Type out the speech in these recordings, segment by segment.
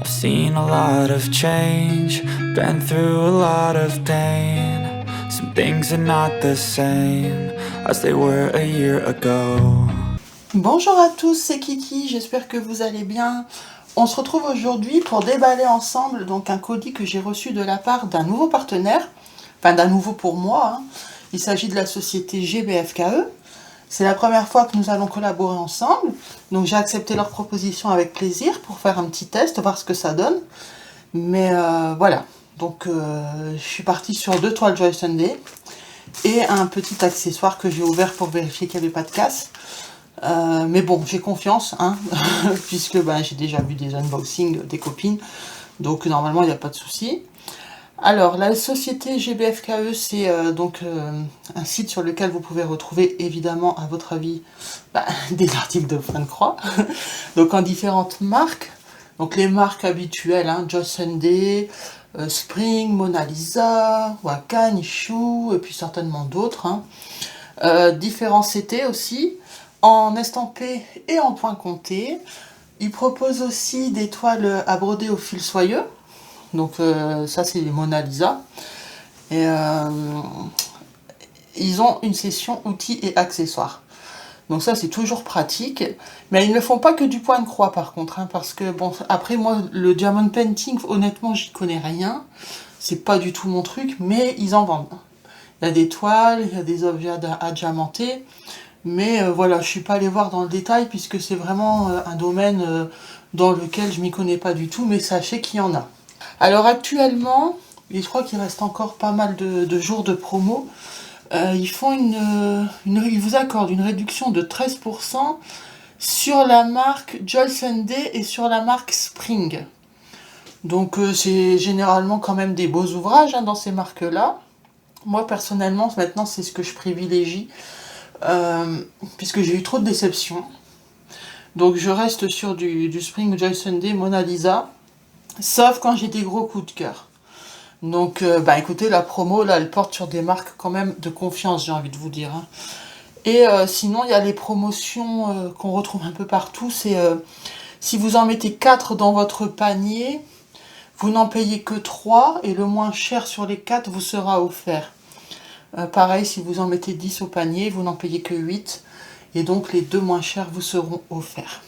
I've seen a lot of change, been through a lot of pain. Some things are not the same as they were a year ago. Bonjour à tous, c'est Kiki, j'espère que vous allez bien. On se retrouve aujourd'hui pour déballer ensemble donc un colis que j'ai reçu de la part d'un nouveau partenaire, enfin d'un nouveau pour moi. Il s'agit de la société GBFKE. C'est la première fois que nous allons collaborer ensemble, donc j'ai accepté leur proposition avec plaisir pour faire un petit test, voir ce que ça donne. Mais voilà, donc je suis partie sur 2 toiles Joy Sunday et un petit accessoire que j'ai ouvert pour vérifier qu'il n'y avait pas de casse. Mais bon, j'ai confiance, hein, puisque j'ai déjà vu des unboxings des copines, donc normalement il n'y a pas de souci. Alors, la société GBFKE, c'est un site sur lequel vous pouvez retrouver évidemment, à votre avis, des articles de fin de croix, donc en différentes marques. Donc les marques habituelles, Joy Sunday, Spring, Mona Lisa, Waka, Nishu, et puis certainement d'autres. Différents CT aussi, en estampé et en point compté. Ils proposent aussi des toiles à broder au fil soyeux. Donc ça c'est les Mona Lisa. Et ils ont une session outils et accessoires. Donc ça c'est toujours pratique. Mais ils ne font pas que du point de croix par contre. Parce que bon, après moi le diamond painting, honnêtement j'y connais rien. C'est pas du tout mon truc, mais ils en vendent. Il y a des toiles, il y a des objets à diamanter. Mais voilà, je suis pas allée voir dans le détail puisque c'est vraiment un domaine dans lequel je m'y connais pas du tout. Mais sachez qu'il y en a. Alors actuellement, et je crois qu'il reste encore pas mal de jours de promo, ils vous accordent une réduction de 13% sur la marque Joy Sunday et sur la marque Spring. Donc c'est généralement quand même des beaux ouvrages dans ces marques-là. Moi personnellement, maintenant c'est ce que je privilégie, puisque j'ai eu trop de déceptions. Donc je reste sur du Spring Joy Sunday Mona Lisa. Sauf quand j'ai des gros coups de cœur. Donc, écoutez, la promo, là, elle porte sur des marques quand même de confiance, j'ai envie de vous dire. Et sinon, il y a les promotions qu'on retrouve un peu partout. C'est si vous en mettez 4 dans votre panier, vous n'en payez que 3 et le moins cher sur les 4 vous sera offert. Pareil, si vous en mettez 10 au panier, vous n'en payez que 8 et donc les 2 moins chers vous seront offerts.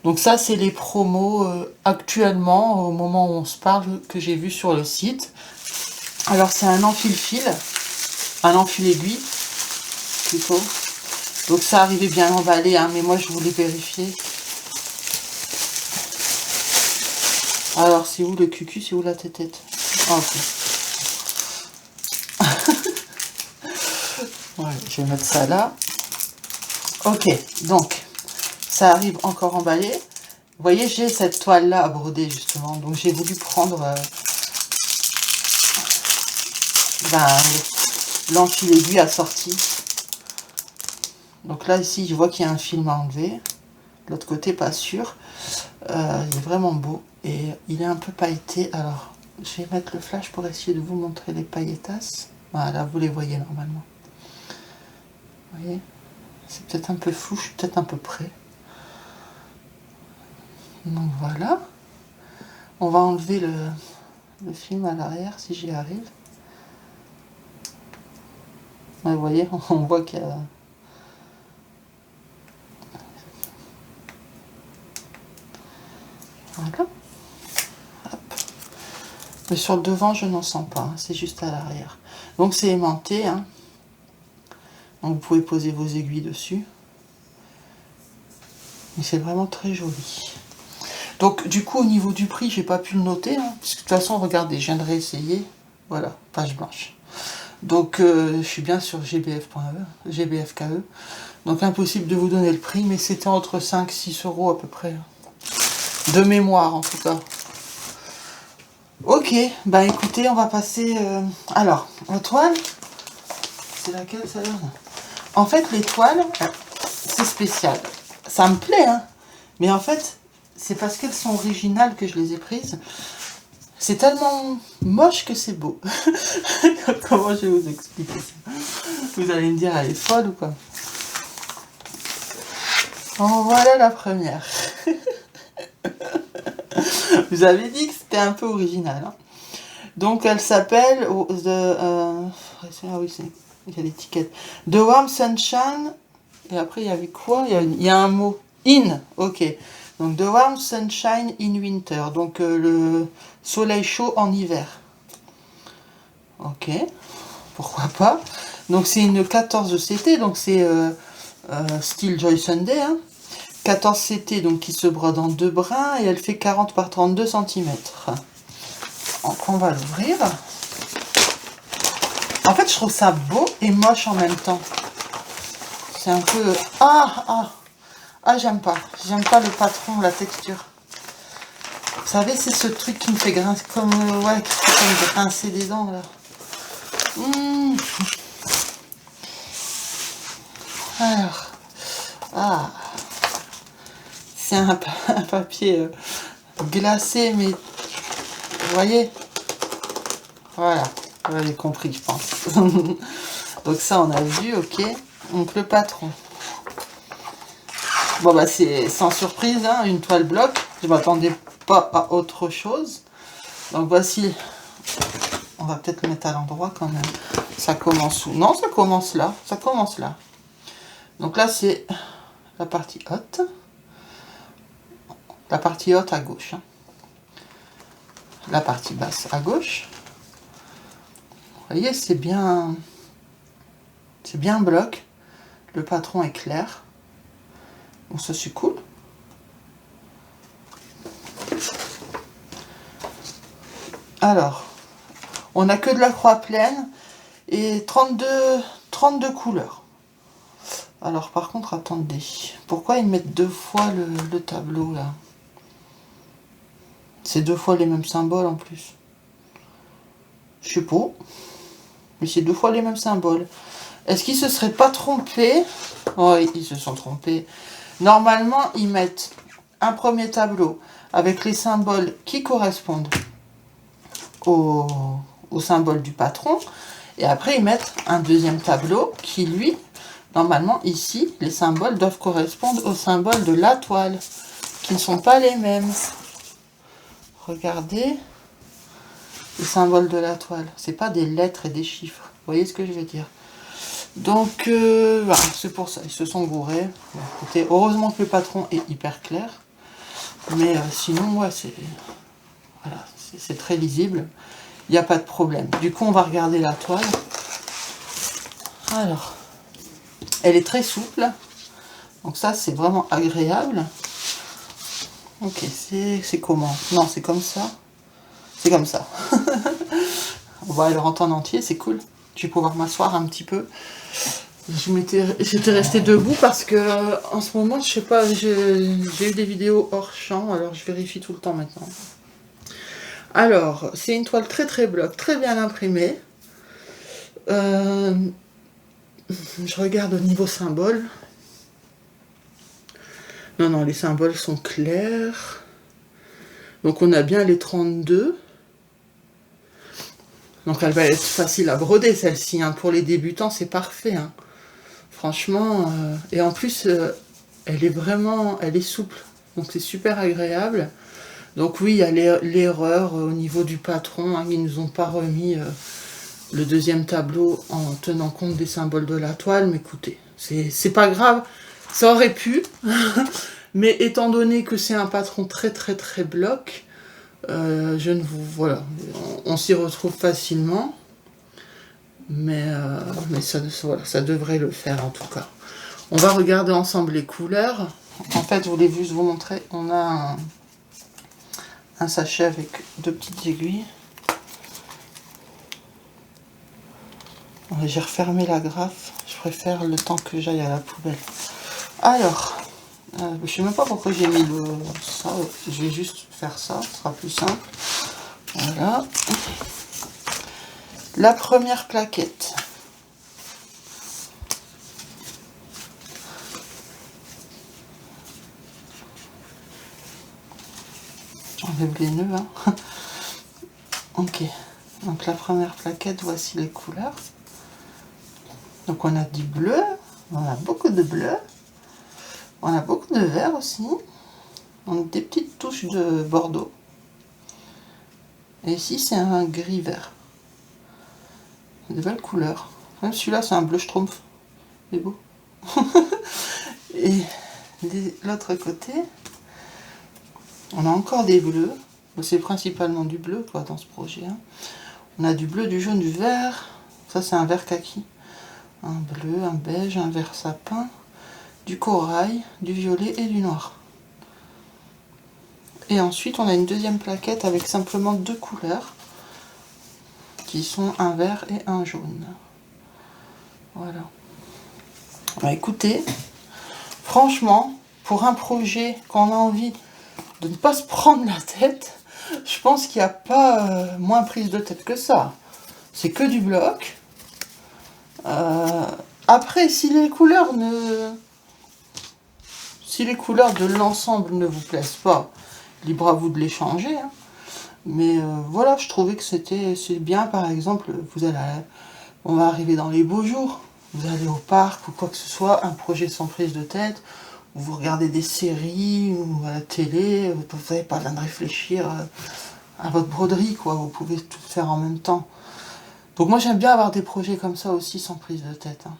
Donc ça, c'est les promos actuellement, au moment où on se parle, que j'ai vu sur le site. Alors, c'est un enfile-fil, un enfile-aiguille, plutôt. Donc ça arrivait bien emballé, mais moi, je voulais vérifier. Alors, c'est où le cucu, c'est où la tête? Ok. Ouais, je vais mettre ça là. Ok, donc, ça arrive encore emballé. Vous voyez, j'ai cette toile-là à broder, justement. Donc, j'ai voulu prendre l'enfile-aiguille assorti. Donc là, ici, je vois qu'il y a un film à enlever. De l'autre côté, pas sûr. Il est vraiment beau. Et il est un peu pailleté. Alors, je vais mettre le flash pour essayer de vous montrer les pailletasses. Voilà, vous les voyez normalement. Vous voyez? C'est peut-être un peu flou, je suis peut-être un peu près. Donc voilà. On va enlever le film à l'arrière si j'y arrive. Ouais, vous voyez, on voit qu'il y a... Voilà. Hop. Mais sur le devant, je n'en sens pas, c'est juste à l'arrière. Donc c'est aimanté. Donc vous pouvez poser vos aiguilles dessus. Mais c'est vraiment très joli. Donc du coup, au niveau du prix, j'ai pas pu le noter. Parce que de toute façon, regardez, je viens de réessayer. Voilà, page blanche. Donc je suis bien sur GBFKE. Donc impossible de vous donner le prix, mais c'était entre 5 et 6 € à peu près. De mémoire en tout cas. Ok, écoutez, on va passer... Alors, aux toiles. C'est laquelle celle-là? En fait, les toiles, c'est spécial. Ça me plaît, mais en fait, c'est parce qu'elles sont originales que je les ai prises. C'est tellement moche que c'est beau. Comment je vais vous expliquer ça? Vous allez me dire, elle est folle ou quoi? En voilà la première. Vous avez dit que c'était un peu original. Hein. Donc elle s'appelle ah oui, il y a l'étiquette. The Warm Sunshine. Et après il y avait quoi, il y a un mot. In, ok. Donc The Warm Sunshine in Winter. Donc le soleil chaud en hiver. Ok. Pourquoi pas. Donc c'est une 14 CT. Donc c'est style Joy Sunday. Hein. 14 CT donc qui se brode en 2 brins. Et elle fait 40 par 32 cm. Donc on va l'ouvrir. En fait, je trouve ça beau et moche en même temps. C'est un peu... Ah, j'aime pas. J'aime pas le patron, la texture. Vous savez, c'est ce truc qui me fait grincer comme... ouais, qui fait comme grincer des dents, là. Alors... Ah... C'est un papier glacé, mais... Vous voyez? Voilà. Vous avez compris, je pense. Donc ça, on a vu, ok. Donc le patron. Bon, bah c'est sans surprise, hein, une toile bloc. Je m'attendais pas à autre chose. Donc voici. On va peut-être le mettre à l'endroit quand même. Ça commence où? Non, ça commence là. Ça commence là. Donc là, c'est la partie haute. La partie haute à gauche. Hein. La partie basse à gauche. Vous voyez, c'est bien bloc. Le patron est clair. Donc ça, c'est cool. Alors, on n'a que de la croix pleine et 32 couleurs. Alors, par contre, attendez. Pourquoi ils mettent 2 fois le tableau, là? C'est 2 fois les mêmes symboles, en plus. Je sais pas. Mais c'est 2 fois les mêmes symboles. Est-ce qu'ils se seraient pas trompés? Oui, ils se sont trompés. Normalement, ils mettent un premier tableau avec les symboles qui correspondent au symbole du patron. Et après, ils mettent un deuxième tableau qui, lui, normalement, ici, les symboles doivent correspondre aux symboles de la toile, qui ne sont pas les mêmes. Regardez les symboles de la toile. C'est pas des lettres et des chiffres. Vous voyez ce que je veux dire? Donc, voilà, c'est pour ça. Ils se sont gourés. Bon, écoutez, heureusement que le patron est hyper clair. Mais sinon, ouais, c'est très lisible. Il n'y a pas de problème. Du coup, on va regarder la toile. Alors, elle est très souple. Donc ça, c'est vraiment agréable. Ok, c'est comment? Non, c'est comme ça. C'est comme ça. On va le rentrer en entier, c'est cool. Je vais pouvoir m'asseoir un petit peu. J'étais restée debout parce que en ce moment, je sais pas, j'ai eu des vidéos hors champ, alors je vérifie tout le temps maintenant. Alors, c'est une toile très très bloc, très bien imprimée. Je regarde au niveau symbole. Non, les symboles sont clairs. Donc on a bien les 32. Donc elle va être facile à broder celle-ci. Hein. Pour les débutants, c'est parfait. Hein. Franchement, et en plus, elle est souple. Donc c'est super agréable. Donc oui, il y a l'erreur au niveau du patron. Hein. Ils nous ont pas remis le deuxième tableau en tenant compte des symboles de la toile. Mais écoutez, c'est pas grave. Ça aurait pu. Mais étant donné que c'est un patron très très très bloc, voilà, on s'y retrouve facilement, mais ça devrait le faire en tout cas. On va regarder ensemble les couleurs. En fait, je voulais juste vous montrer, on a un sachet avec 2 petites aiguilles. J'ai refermé la graffe, je préfère le temps que j'aille à la poubelle. Alors, je sais même pas pourquoi j'ai mis ça, je vais juste faire ça, ce sera plus simple. Voilà. La première plaquette. J'enlève les nœuds. Hein. Ok. Donc la première plaquette, voici les couleurs. Donc on a du bleu, on a beaucoup de bleu. On a beaucoup de vert aussi. On a des petites touches de bordeaux. Et ici, c'est un gris vert. De belles couleurs. Même celui-là, c'est un bleu schtroumpf. C'est beau. Et de l'autre côté, on a encore des bleus. C'est principalement du bleu quoi, dans ce projet. Hein. On a du bleu, du jaune, du vert. Ça, c'est un vert kaki. Un bleu, un beige, un vert sapin, du corail, du violet et du noir. Et ensuite, on a une deuxième plaquette avec simplement 2 couleurs, qui sont un vert et un jaune. Voilà. Bah, écoutez, franchement, pour un projet qu'on a envie de ne pas se prendre la tête, je pense qu'il n'y a pas moins prise de tête que ça. C'est que du bloc. Après, si les couleurs de l'ensemble ne vous plaisent pas, libre à vous de les changer. Hein. Mais voilà, je trouvais que c'est bien, par exemple, on va arriver dans les beaux jours, vous allez au parc ou quoi que ce soit, un projet sans prise de tête, ou vous regardez des séries ou à la télé, vous n'avez pas besoin de réfléchir à votre broderie, quoi, vous pouvez tout faire en même temps. Donc moi j'aime bien avoir des projets comme ça aussi sans prise de tête. Hein.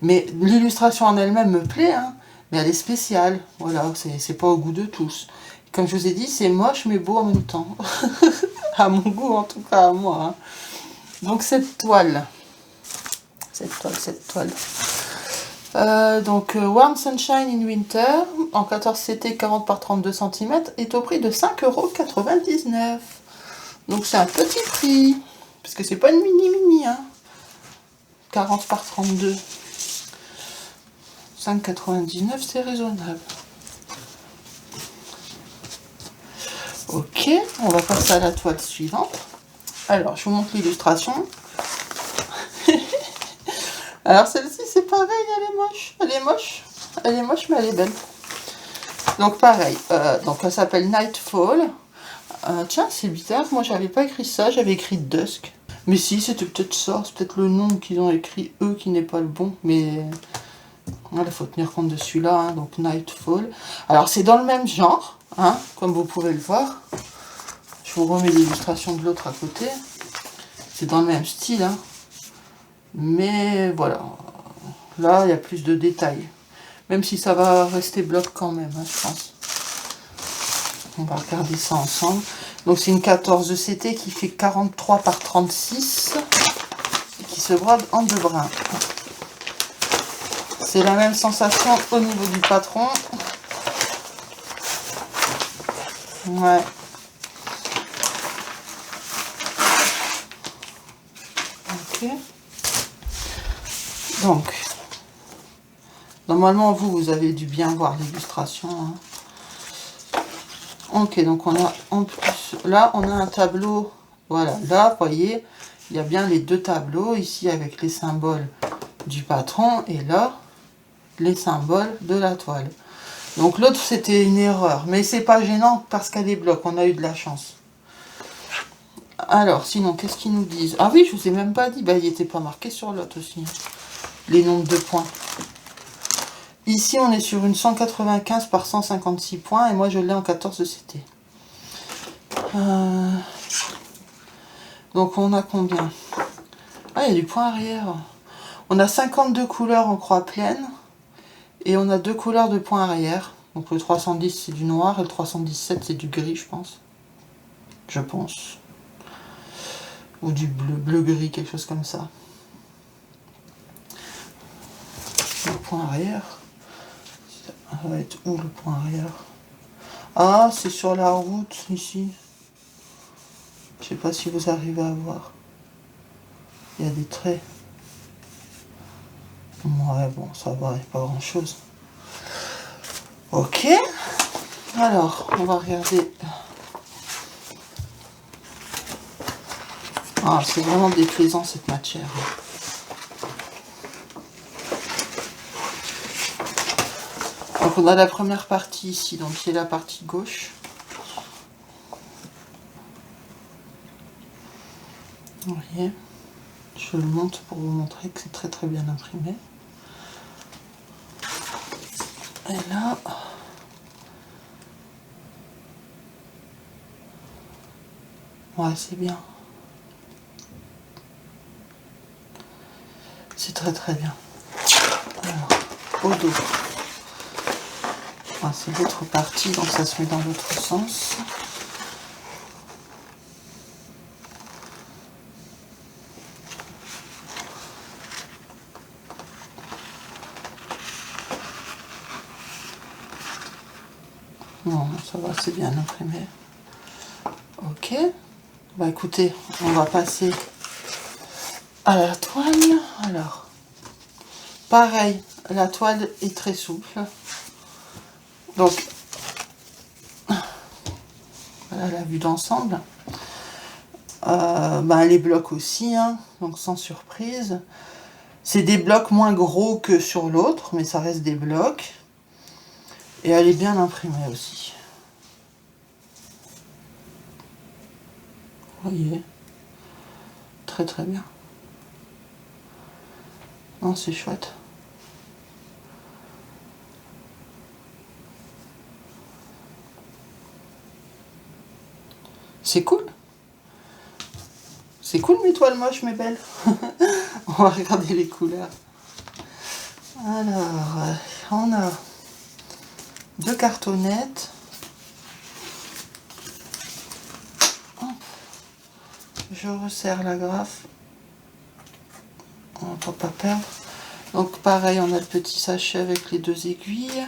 Mais l'illustration en elle-même me plaît, hein, mais elle est spéciale, voilà, c'est pas au goût de tous. Comme je vous ai dit, c'est moche mais beau en même temps. À mon goût, en tout cas à moi. Hein. Donc cette toile. Donc Warm Sunshine in Winter, en 14 CT 40 par 32 cm, est au prix de 5,99 €. Donc c'est un petit prix. Parce que c'est pas une mini, hein. 40 par 32. 5,99 €, c'est raisonnable. Ok, on va passer à la toile suivante. Alors, je vous montre l'illustration. Alors, celle-ci, c'est pareil, elle est moche. Elle est moche, mais elle est belle. Donc, pareil. Donc, elle s'appelle Nightfall. Tiens, c'est bizarre. Moi, j'avais pas écrit ça. J'avais écrit Dusk. Mais si, c'était peut-être ça. C'est peut-être le nom qu'ils ont écrit, eux, qui n'est pas le bon. Mais voilà, il faut tenir compte de celui-là. Hein, donc, Nightfall. Alors, c'est dans le même genre. Hein, comme vous pouvez le voir. Je vous remets l'illustration de l'autre à côté. C'est dans le même style. Hein. Mais voilà. Là, il y a plus de détails. Même si ça va rester bloc quand même, hein, je pense. On va regarder ça ensemble. Donc c'est une 14 CT qui fait 43 par 36 et qui se brode en 2 brins. C'est la même sensation au niveau du patron. Ouais. Ok. Donc, normalement, vous avez dû bien voir l'illustration. Hein. Ok, donc on a en plus, là, on a un tableau. Voilà, là, vous voyez, il y a bien les 2 tableaux, ici avec les symboles du patron, et là, les symboles de la toile. Donc l'autre, c'était une erreur, mais c'est pas gênant parce qu'elle est bloc, on a eu de la chance. Alors, sinon, qu'est-ce qu'ils nous disent? Ah oui, je vous ai même pas dit, bah, il n'était pas marqué sur l'autre aussi. Les nombres de points. Ici, on est sur une 195 par 156 points, et moi, je l'ai en 14 CT. Donc, on a combien? Ah, il y a du point arrière. On a 52 couleurs en croix pleine, et on a 2 couleurs de point arrière. Donc, le 310, c'est du noir, et le 317, c'est du gris, je pense. Je pense. Ou du bleu-gris, quelque chose comme ça. Le point arrière. Ça va être où le point arrière? Ah, c'est sur la route, ici. Je sais pas si vous arrivez à voir. Il y a des traits. Ouais, bon, ça va, il n'y a pas grand-chose. Ok. Alors, on va regarder. Ah, c'est vraiment déplaisant, cette matière. Donc on a la première partie ici, donc qui est la partie gauche. Vous voyez, je le monte pour vous montrer que c'est très très bien imprimé. Et là, Ouais, c'est bien. C'est très très bien. Alors, au dos. Ouais, c'est l'autre partie, donc ça se met dans l'autre sens. Non, ça va, c'est bien imprimé. Ok. Bah écoutez, on va passer à la toile. Alors, pareil, la toile est très souple. Donc, voilà la vue d'ensemble. Les blocs aussi, hein, donc sans surprise. C'est des blocs moins gros que sur l'autre, mais ça reste des blocs. Et elle est bien imprimée aussi. Vous voyez, très très bien. Non, c'est chouette. C'est cool. C'est cool mes toiles moches, mes belles. On va regarder les couleurs. Alors, on a 2 cartonnettes. Je resserre la graffe. Pour pas perdre. Donc pareil, on a le petit sachet avec les 2 aiguilles.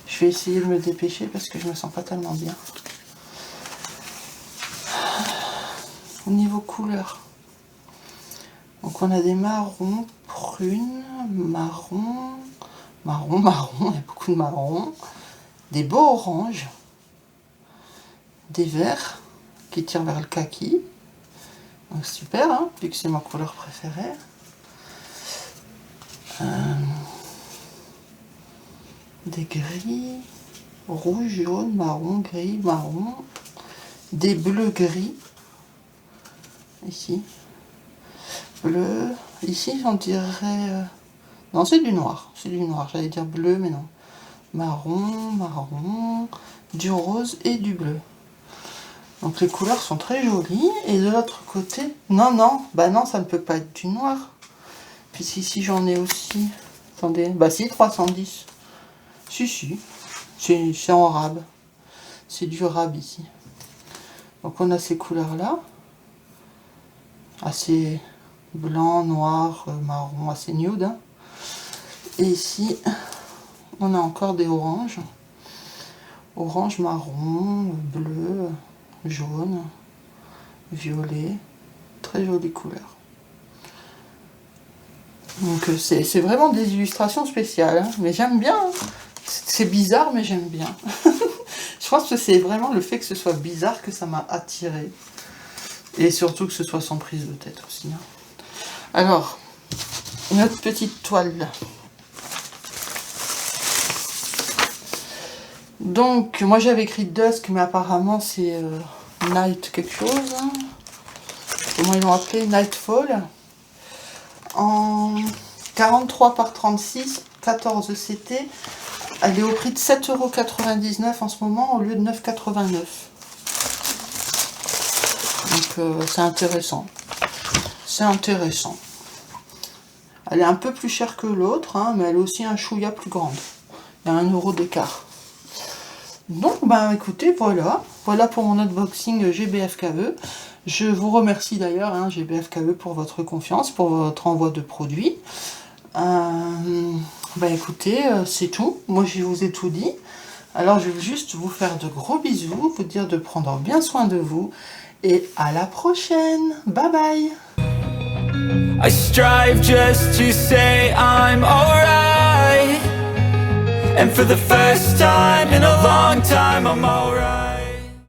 Je vais essayer de me dépêcher parce que je me sens pas tellement bien. Au niveau couleur, donc on a des marrons, prunes, marron, il y a beaucoup de marron, des beaux oranges, des verts qui tirent vers le kaki, donc super, hein, vu que c'est ma couleur préférée. Des gris, rouge, jaune, marron, gris, marron, des bleus gris, ici, bleu, ici on dirait, non c'est du noir, j'allais dire bleu mais non, marron, du rose et du bleu. Donc les couleurs sont très jolies, et de l'autre côté, non, ça ne peut pas être du noir, puisqu'ici j'en ai aussi, attendez, si 310, si, c'est en rab, c'est du rab ici. Donc on a ces couleurs là, assez blanc, noir, marron, assez nude, hein. Et ici on a encore des oranges, orange, marron, bleu, jaune, violet, très jolie couleur. Donc c'est vraiment des illustrations spéciales, hein, mais j'aime bien, hein. C'est bizarre mais j'aime bien. Je pense que c'est vraiment le fait que ce soit bizarre que ça m'a attiré. Et surtout que ce soit sans prise de tête aussi, hein. Alors, notre petite toile. Donc, moi j'avais écrit Dusk, mais apparemment c'est Night quelque chose, hein. Comment ils l'ont appelé? Nightfall. En 43 par 36, 14 CT. Elle est au prix de 7,99 € en ce moment au lieu de 9,89 €. Donc c'est intéressant. C'est intéressant. Elle est un peu plus chère que l'autre, hein, mais elle est aussi un chouïa plus grande. Il y a 1 € d'écart. Donc, écoutez, voilà pour mon unboxing GBFKE. Je vous remercie d'ailleurs, hein, GBFKE, pour votre confiance, pour votre envoi de produits. Écoutez, c'est tout. Moi, je vous ai tout dit. Alors, je vais juste vous faire de gros bisous, vous dire de prendre bien soin de vous. Et à la prochaine. Bye bye. I strive just to say I'm alright, and for the first time in a long time I'm alright.